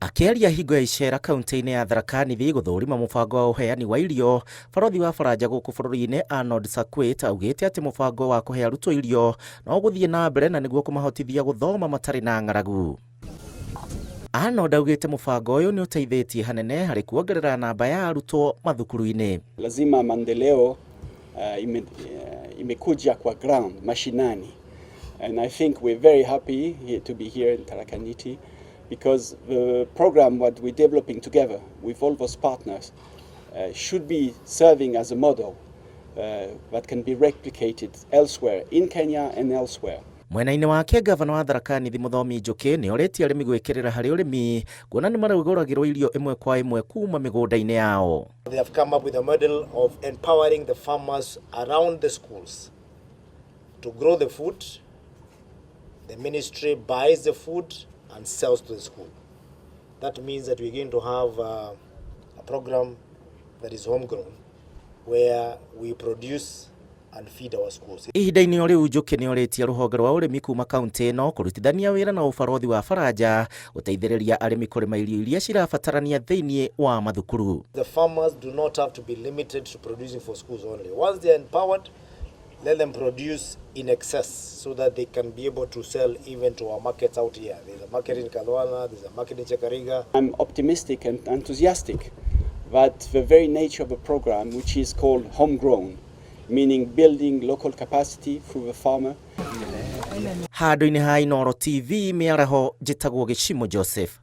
Akĩaria hingo ya icera kaunti-inĩ ya Tharaka Nithi gũthũrima mũbango wa ũheani wa irio, barothi wa Faranja gũkũ bũrũri-inĩ Arnold Sakwet augĩte atĩ mũbango wa kũhe arutwo irio no gũthiĩ na mbere na nĩguo kũmahotithia gũthoma matarĩ na ng'aragu. Arnold augĩte mũbango ũyũ nĩ ũteithĩtie hanene harĩ kuongerera namba ya arutwo mathukuru-inĩ. Lazima maendeleo imekuja kwa ground mashinani, and I think we're very happy to be here in Tharaka Nithi because the program what we're developing together with all those partners should be serving as a model that can be replicated elsewhere in Kenya and elsewhere. Mwena-inĩ wake gavana wa Tharaka Nithi Mũthomi Njũkĩ nĩ oretie arĩmi gwĩkĩrĩra harĩ ũrĩmi kuona nĩ marugũragĩrwo irio ĩmwe kwa ĩmwe kuma mĩgũnda-inĩ yao. They have come up with a model of empowering the farmers around the schools to grow the food. The ministry buys the food and sells to the school. That means that we're going to have a program that is homegrown where we produce and feed our schools. Ihinda-inĩ o rĩu Njũkĩ nĩ oretie rũhonge rwa ũrĩmi kuma kaunti ĩno kũrutithania wĩra na ũbarothi wa Faranja gũteithĩrĩria arĩmi kũrĩma irio iria cirabatarania thĩinĩ wa mathukuru. The farmers do not have to be limited to producing for schools only. Once they are empowered, let them produce in excess so that they can be able to sell even to our markets out here. There's a market in Kalwana, there's a market in Chakariga. I'm optimistic and enthusiastic that the very nature of the program, which is called homegrown, meaning building local capacity through the farmer. Handũ-inĩ ha Inooro TV mĩaraho njĩtagwo Gĩcimo Joseph.